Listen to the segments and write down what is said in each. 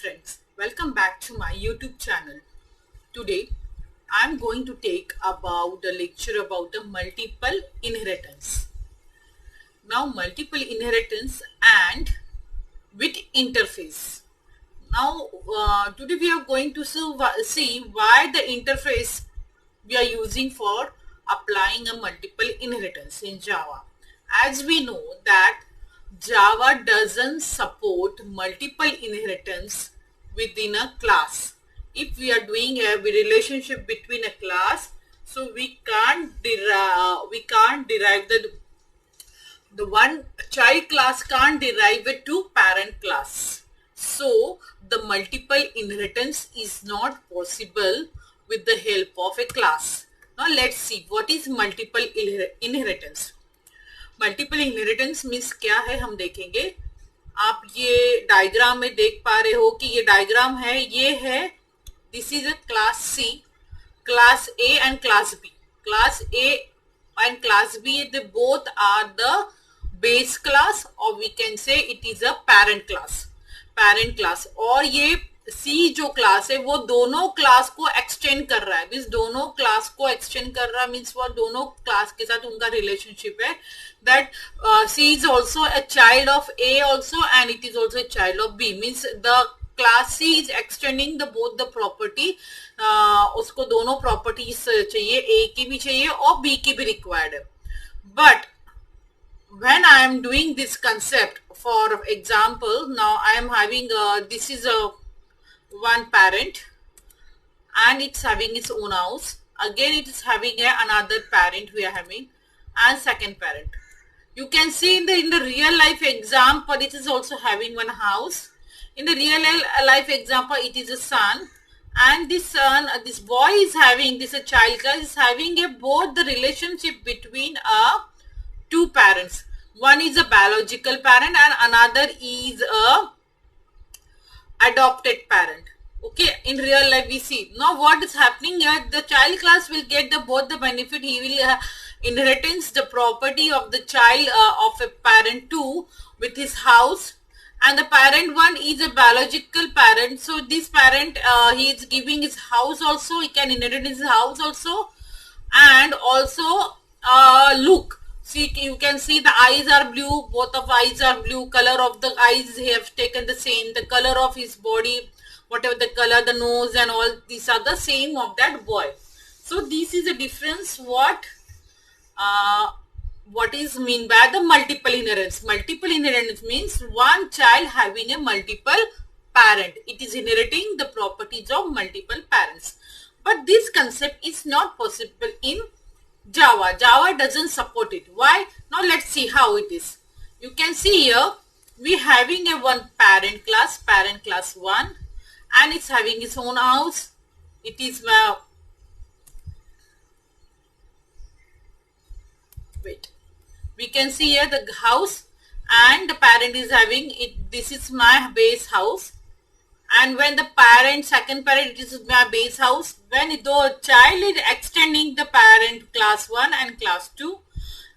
friends, welcome back to my YouTube channel. Today I'm going to take about the lecture about the multiple inheritance. Now multiple inheritance and with interface. Now today we are going to see why the interface we are using for applying a multiple inheritance in Java. As we know that Java doesn't support multiple inheritance within a class. If we are doing a relationship between a class, so we can't derive the one child class can't derive it to parent class. So the multiple inheritance is not possible with the help of a class. Now let's see what is multiple inheritance. Multiple inheritance means क्या है हम देखेंगे. आप ये diagram में देख पा रहे हो कि ये डायग्राम है, ये है this is a class C, class A and class B. Class A and class B they both are the base class और we can say it is a parent class. और ये सी जो क्लास है वो दोनों क्लास को extend कर रहा है. मीन्स दोनों क्लास को एक्सटेंड कर रहा है मीन्स वो दोनों क्लास के साथ उनका रिलेशनशिप है. That C is also a child of A also and it is also a child of B. Means the class C is extending the both the property. उसको दोनों प्रॉपर्टीज चाहिए, ए की भी चाहिए और बी की भी रिक्वायर्ड है. But when I am doing this concept, for example, now I am having this is a one parent and it's having its own house. Again it is having another parent we are having and second parent. You can see in the real life example it is also having one house. In the real life example it is a son, and this son, this boy is having, this a child class is having a both the relationship between two parents. One is a biological parent and another is a adopted parent. Okay, in real life we see. Now what is happening here, the child class will get the both the benefit. He will inheritance the property of the child of a parent 2 with his house, and the parent 1 is a biological parent. So this parent he is giving his house also, he can inherit his house also, and also look, see, you can see the eyes are blue, both of eyes are blue, color of the eyes have taken the same, the color of his body, whatever the color, the nose and all, these are the same of that boy. So this is a difference what is mean by the multiple inheritance. Multiple inheritance means one child having a multiple parent. It is inheriting the properties of multiple parents. But this concept is not possible in Java. Java doesn't support it. Why? Now let's see how it is. You can see here we having a one parent class 1, and it's having its own house. It is wait. We can see here the house and the parent is having it. This is my base house. And when the parent, second parent, it is my base house. When the child is extending the parent class 1 and class 2,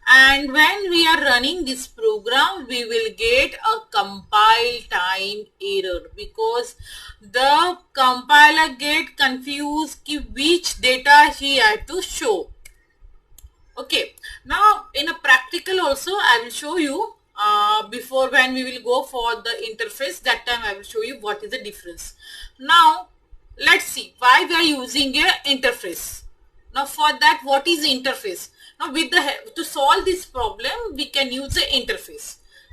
and when we are running this program, we will get a compile time error because the compiler get confused which data he had to show. Okay, now in a practical also I will show you. Before when we will go for the interface, that time I will show you what is the difference. Now let's see why we are using a interface. Now for that, what is interface? Now with the to solve this problem we can use the interface.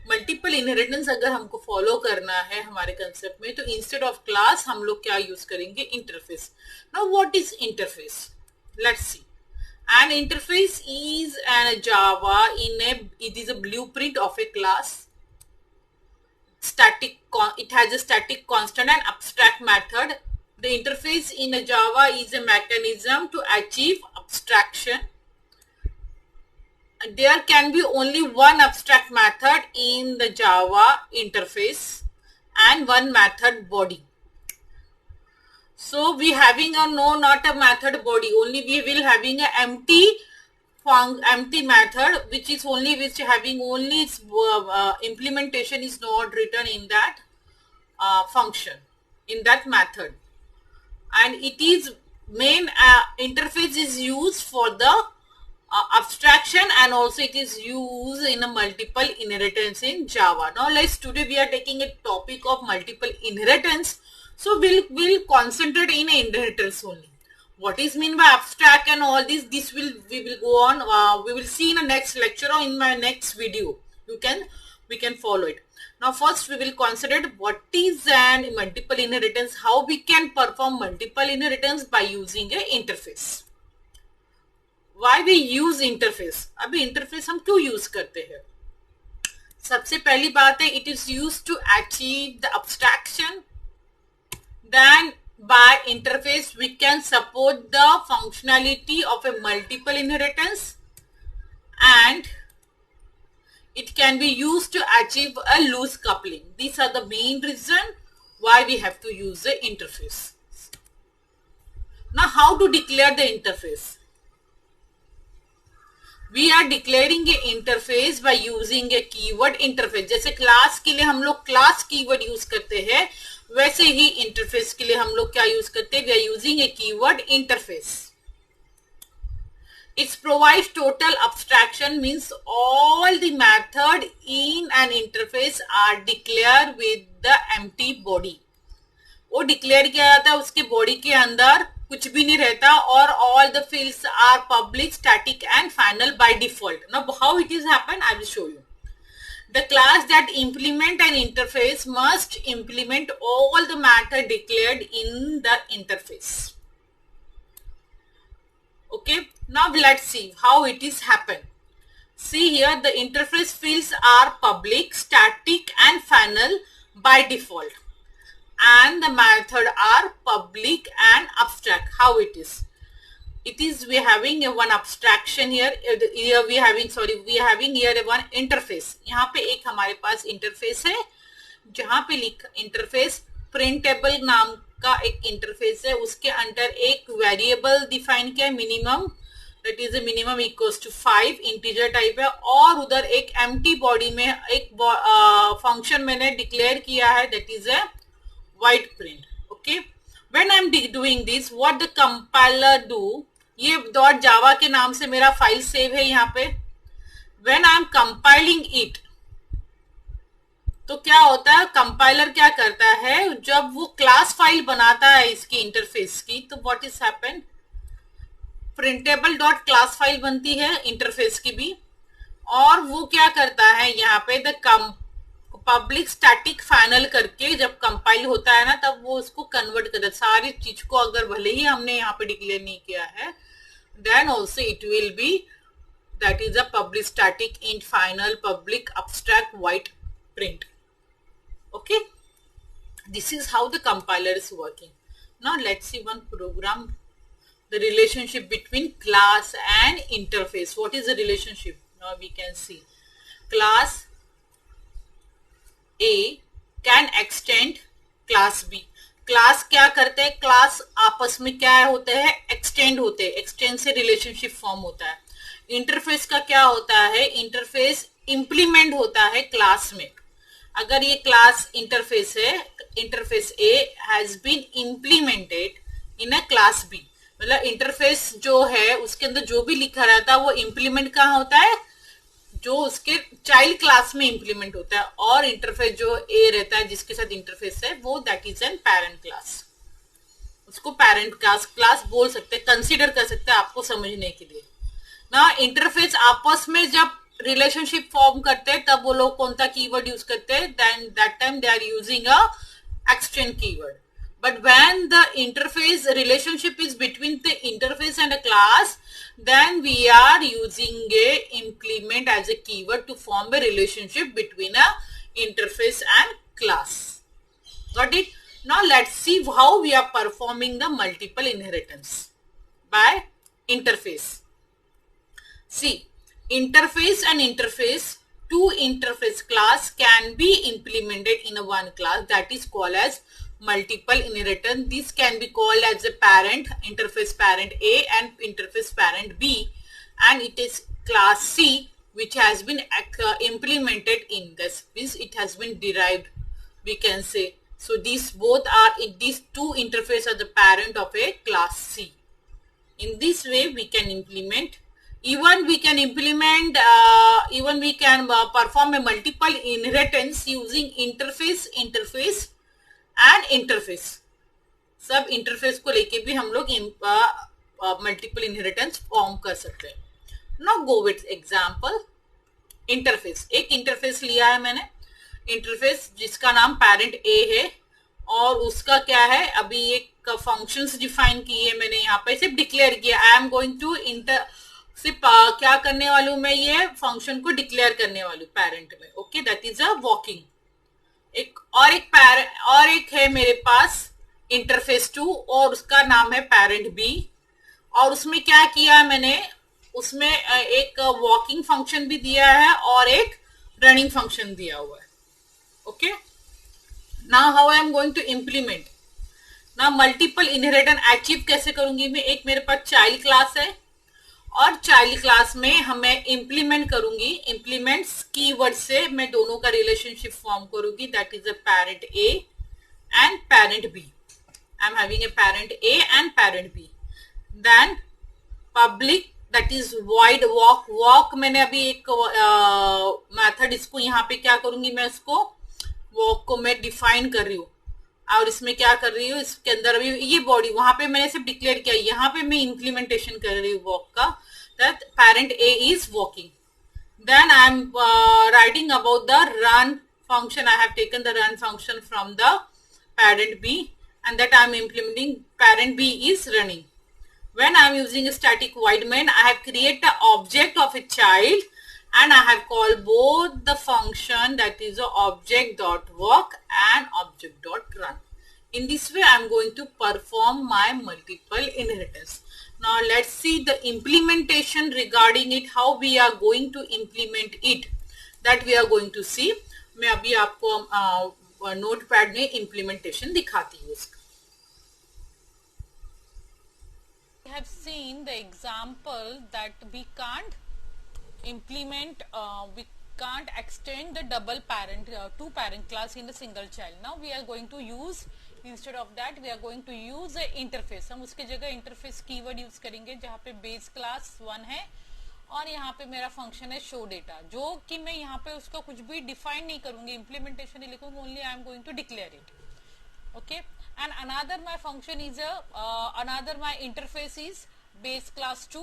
Multiple inheritance अगर हमको follow करना है हमारे concept में, तो instead of class हम लोग क्या यूज करेंगे, interface. Now what is interface? Let's see. An interface is an Java it is a blueprint of a class. It has a static constant and abstract method. The interface in a Java is a mechanism to achieve abstraction. There can be only one abstract method in the Java interface and one method body. So we having a not a method body, only we will having a empty method which is having only its implementation is not written in that function. in that method, and it is main interface is used for the abstraction, and also it is used in a multiple inheritance in Java. Now today we are taking a topic of multiple inheritance, so we'll concentrate in inheritance only. What is mean by abstract and all this we will go on, we will see in the next lecture or in my next video. We can follow it. Now first we will consider what is an multiple inheritance, how we can perform multiple inheritance by using a interface. Why we use interface? अभी interface हम क्यों use करते हैं? सबसे पहली बात है, it is used to achieve the abstraction. Then by interface we can support the functionality of a multiple inheritance, and it can be used to achieve a loose coupling. These are the main reason why we have to use the interface. Now how to declare the interface? We are declaring a interface by using a keyword interface. जैसे class के लिए हम लोग class keyword use करते हैं, वैसे ही interface के लिए हम लोग क्या यूज करते हैं? We are using a keyword interface. It provides total abstraction, means all the method in an interface are declared with the empty body. वो डिक्लेयर किया जाता है, उसके बॉडी के अंदर कुछ भी नहीं रहता, और all the fields are public, static and final by default. Now how it is happen, I will show you. The class that implement an interface must implement all the method declared in the interface. Okay, now let's see how it is happen. See here, the interface fields are public, static and final by default, and the method are public and abstract. How it is? It is we having a one abstraction here. Here we having here a one interface. यहाँ पे एक हमारे पास interface है, जहाँ पे लिखा interface printable नाम का एक interface है, उसके अंदर एक variable define किया minimum, that is a minimum equals to 5 integer type है, और उधर एक empty body में एक function मैंने declare किया है, that is a white print. Okay, when I'm doing this, what the compiler do, ये डॉट जावा के नाम से मेरा फाइल सेव है यहाँ पे. when I'm compiling it, तो क्या होता है, कंपाइलर क्या करता है, जब वो क्लास फाइल बनाता है इसकी इंटरफेस की, तो what is happen, printable dot class file बनती है इंटरफेस की भी, और वो क्या करता है यहाँ पे द पब्लिक स्टैटिक फाइनल करके जब कंपाइल होता है ना, तब वो उसको कन्वर्ट करता है सारी चीज को. अगर भले ही हमने यहाँ पे डिक्लेयर नहीं किया है, then also it will be that is a public static int final public abstract white print. Okay, this is how the compiler is working. Now let's see one program, the relationship between class and interface. What is the relationship? Now we can see class A can extend class B. Class क्या करते हैं, class आपस में क्या होते हैं, extend होते हैं, एक्सटेंड से रिलेशनशिप फॉर्म होता है. इंटरफेस का क्या होता है, इंटरफेस इंप्लीमेंट होता है क्लास में. अगर ये क्लास इंटरफेस है, interface A has been implemented in a class B, मतलब इंटरफेस जो है उसके अंदर जो भी लिखा रहता है वो इंप्लीमेंट कहाँ होता है, जो उसके चाइल्ड क्लास में इंप्लीमेंट होता है. और इंटरफेस जो ए रहता है जिसके साथ इंटरफेस है, वो that is an parent class. उसको पेरेंट क्लास बोल सकते हैं, कंसीडर कर सकते हैं आपको समझने के लिए. ना इंटरफेस आपस में जब रिलेशनशिप फॉर्म करते हैं, तब वो लोग कौन सा कीवर्ड यूज करते हैं, then that time they are using a extend keyword. But when the interface relationship is between the interface and a class, then we are using a implement as a keyword to form a relationship between a interface and class. Got it? Now let's see how we are performing the multiple inheritance by interface. See, interface and interface, two interface class can be implemented in a one class, that is called as multiple inheritance. This can be called as a parent, interface parent A and interface parent B, and it is class C which has been implemented in this. Means it has been derived, we can say So these two interfaces are the parent of a class C. In this way we can implement, even we can perform a multiple inheritance using interface and interface. सब interface को लेके भी हम लोग multiple inheritance form कर सकते हैं। Now go with example. Interface, एक इंटरफेस लिया है मैंने, इंटरफेस जिसका नाम पेरेंट ए है, और उसका क्या है, अभी एक फंक्शंस डिफाइन किए मैंने, यहाँ पे सिर्फ डिक्लेयर किया आई एम गोइंग टू सिर्फ क्या करने वालू मैं, ये फंक्शन को डिक्लेयर करने वालू पेरेंट में। Okay, that is a walking. एक है मेरे पास इंटरफेस 2 और उसका नाम है पेरेंट बी, और उसमें क्या किया मैंने, उसमें एक वॉकिंग फंक्शन भी दिया है और एक रनिंग फंक्शन दिया हुआ है। Okay, now how I am going to implement. ना मल्टीपल इनहेरिटेंस अचीव कैसे करूंगी मैं, एक मेरे पास चाइल्ड क्लास है और चाइल्ड क्लास में हमें इम्प्लीमेंट करूंगी, इम्प्लीमेंट्स कीवर्ड से मैं दोनों का रिलेशनशिप फॉर्म करूंगी, that is a parent A and parent B. I am having a parent A and parent B. Then public that is void walk मैंने अभी एक मेथड, इसको यहाँ पे क्या करूंगी मैं, उसको वॉक को मैं डिफाइन कर रही हूँ, और इसमें क्या कर रही हूँ, इसके अंदर अभी ये बॉडी वहां पे मैंने सिर्फ डिक्लेयर किया, यहाँ पे मैं इंप्लीमेंटेशन कर रही हूँ वॉक का, that parent A is walking. Then I am writing about the run function, I have taken the run function from the parent B and that I am implementing parent B is running. When I am using a static void main, I have created the object of a child and I have called both the function, that is a object.walk and object.run. In this way I am going to perform my multiple inheritance. Now let's see the implementation regarding it, how we are going to implement it, that we are going to see. मैं अभी आपको notepad में implementation दिखाती हूँ इसका। We have seen the example that we can't implement, we can't extend the double parent, two parent class in a single child. Now we are going to use, instead of that we are going to use a interface. हम उसके जगह interface keyword use करेंगे, जहाँ पे base class 1 है और यहाँ पे मेरा फंक्शन है शो डेटा, जो कि मैं यहाँ पे उसका कुछ भी डिफाइन नहीं करूंगी, इम्प्लीमेंटेशन ही लिखूंगी, only I am going to declare it. Okay, and another my function is another my interface is base class 2,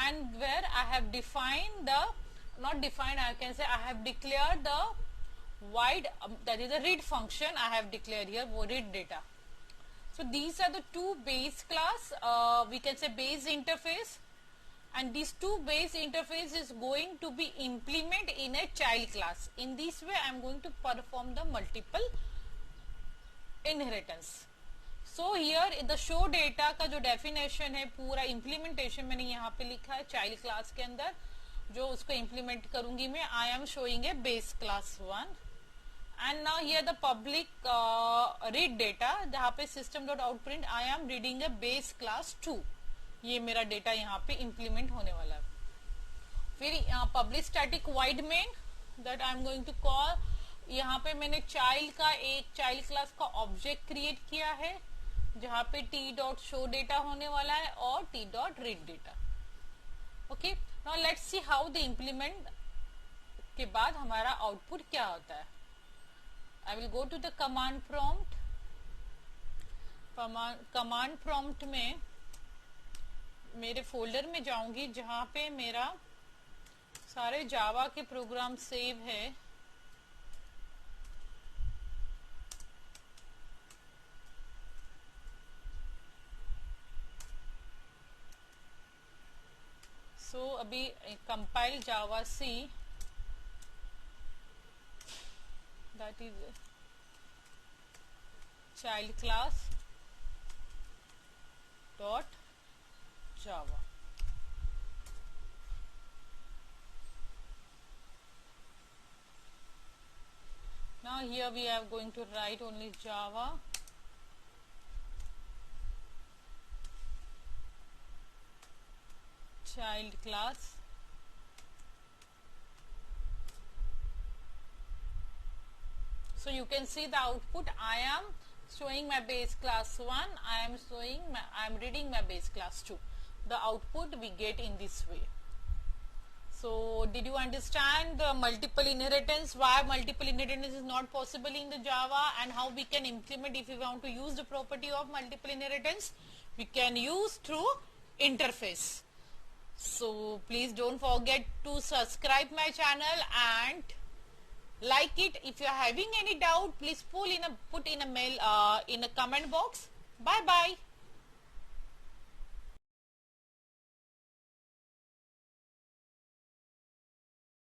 and where I have defined the, not defined, I can say I have declared the void, that is a read function I have declared here, read data. So these are the two base class, we can say base interface, and these two base interface is going to be implemented in a child class. In this way I am going to perform the multiple inheritance. So here the show data का जो definition है, पूरा implementation मैंने यहाँ पे लिखा है child class के अंदर, जो उसको इम्प्लीमेंट करूंगी मैं, I am showing A base class 1, and now here the public read data, जहाँ पे system dot out print I am reading A base class 2, ये मेरा डेटा यहाँ पे इम्प्लीमेंट होने वाला है। फिर public static void main, that I am going to call, यहाँ पे मैंने चाइल्ड का एक चाइल्ड क्लास का ऑब्जेक्ट क्रिएट किया है, जहाँ पे टी डॉट शो डेटा होने वाला है और T dot read data. Okay, now let's see how the implement के बाद हमारा आउटपुट क्या होता है। I will go to the command prompt. Command prompt में मेरे फोल्डर में जाऊंगी जहाँ पे मेरा सारे जावा के प्रोग्राम सेव है। सो अभी compile javac, that is child class dot java. Now here we are going to write only Java child class So you can see the output. I am showing my base class 1, I am reading my base class 2. The output we get in this way. So did you understand the multiple inheritance, why multiple inheritance is not possible in the Java, and how we can implement if we want to use the property of multiple inheritance? We can use through interface. So please don't forget to subscribe my channel and like it. If you are having any doubt, please put in a mail in a comment box. Bye bye.